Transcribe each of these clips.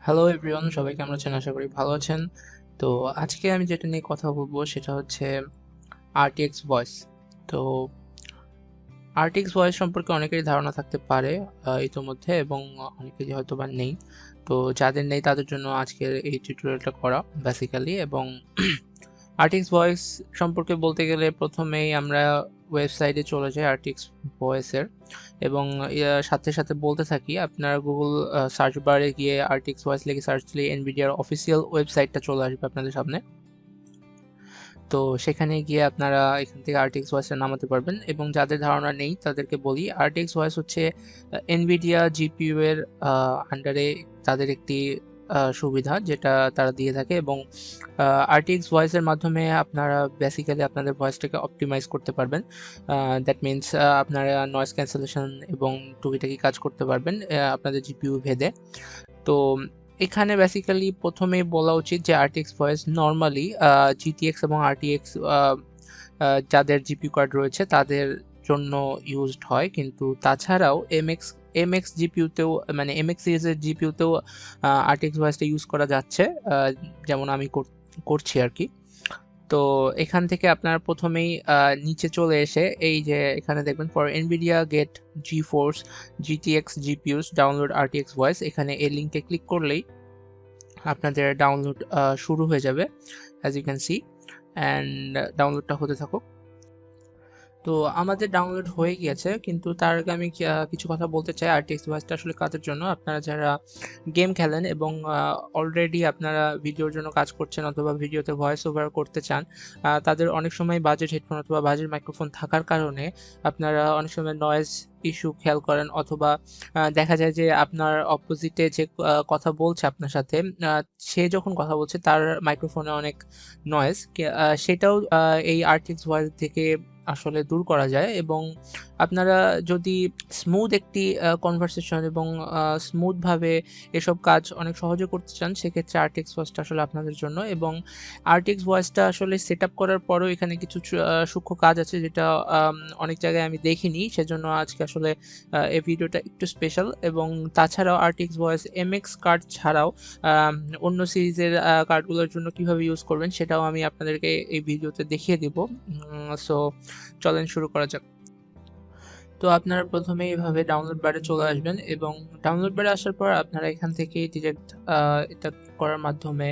Hello everyone, সবাই কেমন আছেন? আশা করি ভালো আছেন। তো আজকে আমি যেটা নিয়ে কথা বলবো সেটা হচ্ছে RTX ভয়েস। তো RTX ভয়েস সম্পর্কে অনেকেরই ধারণা থাকতে পারে ইতোমধ্যে, এবং অনেকেরই হয়তো বা নেই। তো যাদের নেই তাদের জন্য আজকের এই টিউটোরিয়ালটা করা বেসিক্যালি। এবং RTX ভয়েস সম্পর্কে বলতে গেলে প্রথমেই আমরা ওয়েবসাইটে চলে যাই RTX ভয়েসের, এবং সাথে সাথে বলতে থাকি আপনারা গুগল সার্চ বারে গিয়ে RTX ভয়েস লিখে সার্চ দিলে এনভিডিআর অফিসিয়াল ওয়েবসাইটটা চলে আসবে আপনাদের সামনে। তো সেখানে গিয়ে আপনারা এখান থেকে RTX ভয়েসটা নামাতে পারবেন। এবং যাদের ধারণা নেই তাদেরকে বলি, RTX ভয়েস হচ্ছে এনভিডিয়া জিপিইউ এর আন্ডারে তাদের একটি সুবিধা যেটা তারা দিয়ে থাকে। এবং RTX ভয়েসের মাধ্যমে আপনারা বেসিক্যালি আপনাদের ভয়েসটাকে অপটিমাইজ করতে পারবেন। দ্যাট মিনস আপনারা নয়েজ ক্যান্সেলেশন এবং টুকিটাকি কাজ করতে পারবেন আপনাদের জিপিইউ ভেদে। তো এখানে বেসিক্যালি প্রথমেই বলা উচিত যে RTX ভয়েস নর্মালি GTX এবং RTX যাদের জিপিইউ কার্ড রয়েছে তাদের জন্য ইউজড হয়, কিন্তু তাছাড়াও MX জিপিইউতেও, মানে MX সিরিজের জিপিইউতেও RTX ভয়েসটা ইউজ করা যাচ্ছে, যেমন আমি করছি আর কি। তো এখান থেকে আপনারা প্রথমেই নিচে চলে এসে এই যে এখানে দেখবেন for Nvidia get GeForce GTX GPUs download RTX voice, এখানে এই লিঙ্কে ক্লিক করলেই আপনাদের ডাউনলোড শুরু হয়ে যাবে as you can see. And ডাউনলোডটা হতে থাকুক। তো আমাদের ডাউনলোড হয়ে গিয়েছে, কিন্তু তার আগে আমি কিছু কথা বলতে চাই। RTX ভয়েসটা আসলে কাদের জন্য? আপনারা যারা গেম খেলেন এবং অলরেডি আপনারা ভিডিওর জন্য কাজ করছেন অথবা ভিডিওতে ভয়েস ওভার করতে চান, তাদের অনেক সময় বাজেট হেডফোন অথবা বাজেট মাইক্রোফোন থাকার কারণে আপনারা অনেক সময় নয়েজ ইস্যু খেয়াল করেন, অথবা দেখা যায় যে আপনার অপোজিটে যে কথা বলছে আপনার সাথে, আহ, সে যখন কথা বলছে তার মাইক্রোফোনে অনেক নয়েজ, সেটাও এই RTX ভয়েস থেকে আসলে দূর করা যায়। এবং আপনারা যদি স্মুথ একটি কনভারসেশন এবং স্মুথভাবে এসব কাজ অনেক সহজে করতে চান, সেক্ষেত্রে RTX ভয়েসটা আসলে আপনাদের জন্য। এবং RTX ভয়েসটা আসলে সেট আপ করার পরেও এখানে কিছু সূক্ষ্ম কাজ আছে যেটা অনেক জায়গায় আমি দেখিনি, সেজন্য আজকে আসলে এই ভিডিওটা একটু স্পেশাল। এবং তাছাড়াও RTX ভয়েস MX কার্ড ছাড়াও অন্য সিরিজের কার্ডগুলোর জন্য কিভাবে ইউজ করবেন সেটাও আমি আপনাদেরকে এই ভিডিওতে দেখিয়ে দিব। সো চলেন শুরু করা যাক। তো আপনারা প্রথমে এইভাবে ডাউনলোড বারে চলে আসবেন, এবং ডাউনলোড বারে আসার পর আপনারা এখান থেকে ডিরেক্ট এটা করার মাধ্যমে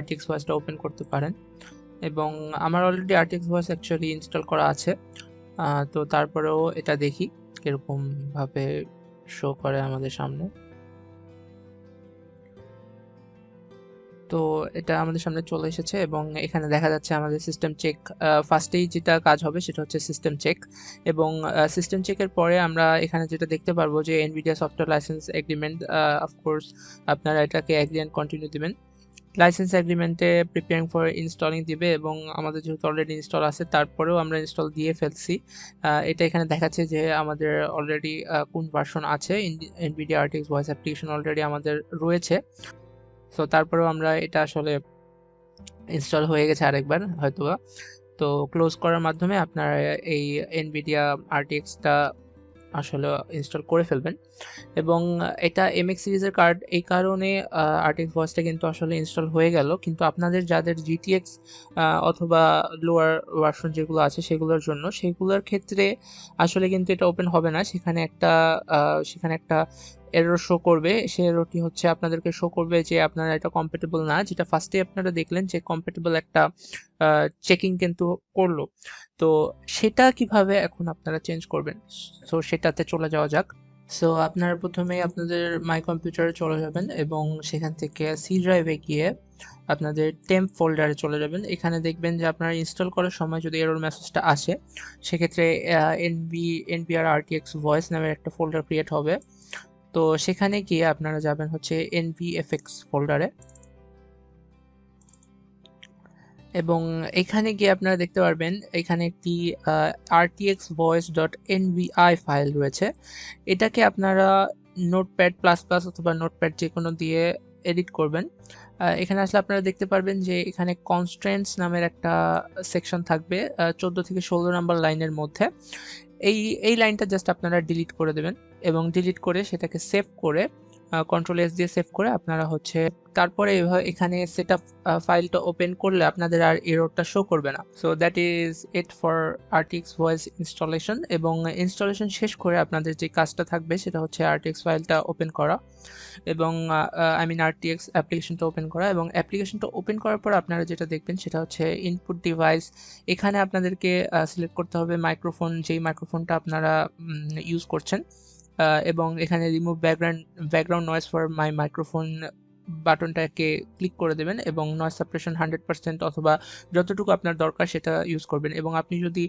RTX ভয়েসটা ওপেন করতে পারেন। এবং আমার already RTX voice actually install করা আছে। তো তারপরেও এটা দেখি কিরকম ভাবে শো করে আমাদের সামনে। তো এটা আমাদের সামনে চলে এসেছে, এবং এখানে দেখা যাচ্ছে আমাদের সিস্টেম চেক। ফার্স্টেই যেটা কাজ হবে সেটা হচ্ছে সিস্টেম চেক। এবং সিস্টেম চেকের পরে আমরা এখানে যেটা দেখতে পারবো যে Nvidia software licence agreement, of course আপনারা এটাকে এগ্রি অ্যান্ড কন্টিনিউ দিবেন। লাইসেন্স এগ্রিমেন্টে প্রিপেয়ারিং ফর ইনস্টলিং দিবে, এবং আমাদের যেহেতু অলরেডি ইনস্টল আছে তারপরেও আমরা ইনস্টল দিয়ে ফেলছি। এটা এখানে দেখাচ্ছে যে আমাদের অলরেডি কোন ভার্সন আছে, Nvidia RTX voice application already আমাদের রয়েছে। সো তারপরেও আমরা এটা আসলে ইনস্টল হয়ে গেছে আরেকবার হয়তোবা। তো ক্লোজ করার মাধ্যমে আপনারা এই এনভিডিয়া RTXটা আসলে ইনস্টল করে ফেলবেন। এবং এটা MX সিরিজের কার্ড, এই কারণে RTX ভয়েসটা কিন্তু আসলে ইনস্টল হয়ে গেল, কিন্তু আপনাদের যাদের GTX অথবা লোয়ার ভার্সন যেগুলো আছে সেগুলোর জন্য, সেগুলোর ক্ষেত্রে আসলে কিন্তু এটা ওপেন হবে না। সেখানে একটা এরর শো করবে। সেই এররটি হচ্ছে আপনাদেরকে শো করবে যে আপনারা এটা কম্প্যাটেবল না, যেটা ফার্স্টে আপনারা দেখলেন যে কম্প্যাটেবল একটা চেকিং কিন্তু করলো। তো সেটা কিভাবে এখন আপনারা চেঞ্জ করবেন, সো সেটাতে চলে যাওয়া যাক। সো আপনারা প্রথমেই আপনাদের মাই কম্পিউটারে চলে যাবেন, এবং সেখান থেকে সি ড্রাইভে গিয়ে আপনাদের টেম্প ফোল্ডারে চলে যাবেন। এখানে দেখবেন যে আপনারা ইনস্টল করার সময় যদি এরর মেসেজটা আসে, সেক্ষেত্রে এনভিআর RTX ভয়েস নামের একটা ফোল্ডার ক্রিয়েট হবে। তো সেখানে গিয়ে আপনারা যাবেন হচ্ছে NVFX ফোল্ডারে, এবং এখানে গিয়ে আপনারা দেখতে পারবেন এখানে একটি RTX voice dot NVI file রয়েছে। এটাকে আপনারা নোটপ্যাড প্লাস প্লাস অথবা নোটপ্যাড যে কোনো দিয়ে এডিট করবেন। এখানে আসলে আপনারা দেখতে পারবেন যে এখানে কনস্ট্রেন্টস নামের একটা সেকশন থাকবে 14 থেকে 16 নাম্বার লাইনের মধ্যে। এই এই লাইনটা জাস্ট আপনারা ডিলিট করে দেবেন, এবং ডিলিট করে সেটাকে সেভ করে কন্ট্রোল এস দিয়ে সেভ করে আপনারা হচ্ছে তারপরে এখানে সেটআপ ফাইলটা ওপেন করলে আপনাদের আর এররটা শো করবে না। So that is it for RTX voice installation. এবং ইনস্টলেশন শেষ করে আপনাদের যে কাজটা থাকবে সেটা হচ্ছে RTX ফাইলটা ওপেন করা এবং RTX অ্যাপ্লিকেশনটা ওপেন করা। এবং অ্যাপ্লিকেশনটা ওপেন করার পর আপনারা যেটা দেখবেন সেটা হচ্ছে ইনপুট ডিভাইস। এখানে আপনাদেরকে সিলেক্ট করতে হবে মাইক্রোফোন, যেই মাইক্রোফোনটা আপনারা ইউজ করছেন, এবং এখানে remove background noise for my microphone বাটনটাকে ক্লিক করে দেবেন এবং নয়েজ সাপ্রেশন 100% অথবা যতটুকু আপনার দরকার সেটা ইউজ করবেন। এবং আপনি যদি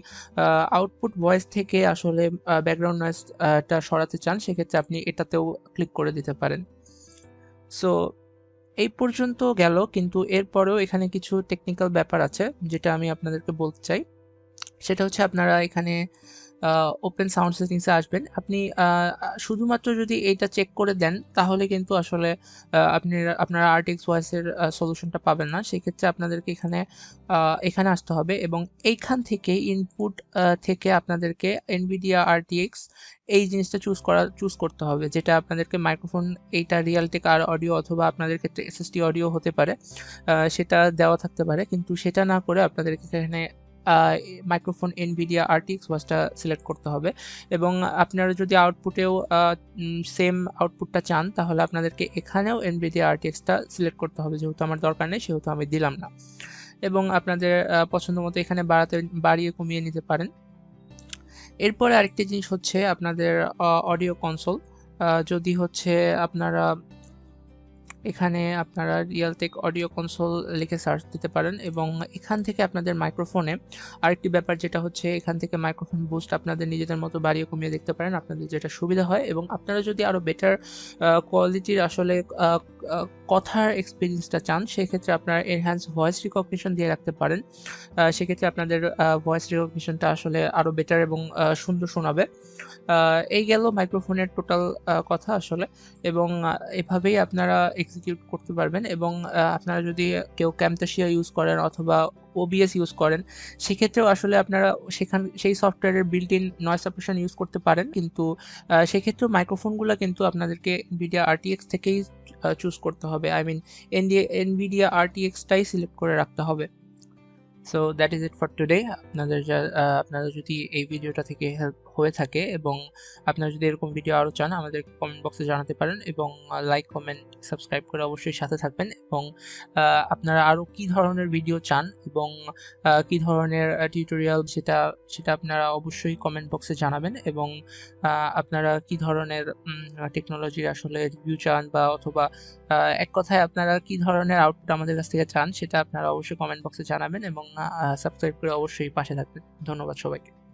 আউটপুট ভয়েস থেকে আসলে ব্যাকগ্রাউন্ড নয়েজটা সরাতে চান সেক্ষেত্রে আপনি এটাতেও ক্লিক করে দিতে পারেন। সো এই পর্যন্ত গেল, কিন্তু এরপরেও এখানে কিছু টেকনিক্যাল ব্যাপার আছে যেটা আমি আপনাদেরকে বলতে চাই। সেটা হচ্ছে আপনারা এখানে ওপেন সাউন্ড সেটিংসে আসবেন। আপনি শুধুমাত্র যদি এইটা চেক করে দেন তাহলে কিন্তু আসলে আপনারা RTX ভয়েসের সলিউশনটা পাবেন না। সেক্ষেত্রে আপনাদেরকে এখানে আসতে হবে এবং এইখান থেকে ইনপুট থেকে আপনাদেরকে NVIDIA RTX এই জিনিসটা চুজ করতে হবে, যেটা আপনাদেরকে মাইক্রোফোন এইটা রিয়ালটেক আর অডিও অথবা আপনাদের ক্ষেত্রে SSD অডিও হতে পারে, সেটা দেওয়া থাকতে পারে। কিন্তু সেটা না করে আপনাদেরকে এখানে মাইক্রোফোন NVIDIA RTX ভয়েসটা সিলেক্ট করতে হবে। এবং আপনারা যদি আউটপুটেও সেম আউটপুটটা চান তাহলে আপনাদেরকে এখানেও NVIDIA RTXটা সিলেক্ট করতে হবে। যেহেতু আমার দরকার নেই সেহেতু আমি দিলাম না। এবং আপনাদের পছন্দ মতো এখানে বাড়িয়ে কমিয়ে নিতে পারেন। এরপরে আরেকটি জিনিস হচ্ছে আপনাদের অডিও কনসোল। যদি হচ্ছে আপনারা এখানে রিয়ালটেক অডিও কনসোল লিখে সার্চ দিতে পারেন এবং এখান থেকে আপনাদের মাইক্রোফোনে আরেকটি ব্যাপার যেটা হচ্ছে এখান থেকে মাইক্রোফোন বুস্ট আপনাদের নিজেদের মতো বাড়িয়ে কমিয়ে দেখতে পারেন, আপনাদের যেটা সুবিধা হয়। এবং আপনারা যদি আরও বেটার কোয়ালিটির আসলে কথার এক্সপিরিয়েন্সটা চান সেক্ষেত্রে আপনারা এনহ্যান্স ভয়েস রিকগনিশন দিয়ে রাখতে পারেন। সেক্ষেত্রে আপনাদের ভয়েস রিকগনিশনটা আসলে আরও বেটার এবং সুন্দর শোনাবে। এই গেল মাইক্রোফোনের টোটাল কথা আসলে। এবং এভাবেই আপনারা এক্সিকিউট করতে পারবেন। এবং আপনারা যদি কেউ ক্যামতাশিয়া ইউজ করেন অথবা OBS ইউজ করেন সেক্ষেত্রেও আসলে আপনারা সেই সফটওয়্যারের built in noise suppression use করতে পারেন, কিন্তু সেক্ষেত্রেও মাইক্রোফোনগুলো কিন্তু আপনাদেরকে NVIDIA RTX থেকেই চুজ করতে হবে। NVIDIA RTXটাই সিলেক্ট করে রাখতে হবে। So that is it for today. আপনারা যদি এই ভিডিওটা থেকে হেল্প হয়ে থাকে এবং আপনারা যদি এরকম ভিডিও আরও চান আমাদের কমেন্ট বক্সে জানাতে পারেন এবং লাইক কমেন্ট সাবস্ক্রাইব করে অবশ্যই সাথে থাকবেন। এবং আপনারা আরও কী ধরনের ভিডিও চান এবং কী ধরনের টিউটোরিয়াল সেটা আপনারা অবশ্যই কমেন্ট বক্সে জানাবেন। এবং আপনারা কী ধরনের টেকনোলজির আসলে রিভিউ চান বা অথবা এক কথায় আপনারা কী ধরনের আউটপুট আমাদের কাছ থেকে চান সেটা আপনারা অবশ্যই কমেন্ট বক্সে জানাবেন এবং সাবস্ক্রাইব করে অবশ্যই পাশে থাকবেন। ধন্যবাদ সবাইকে।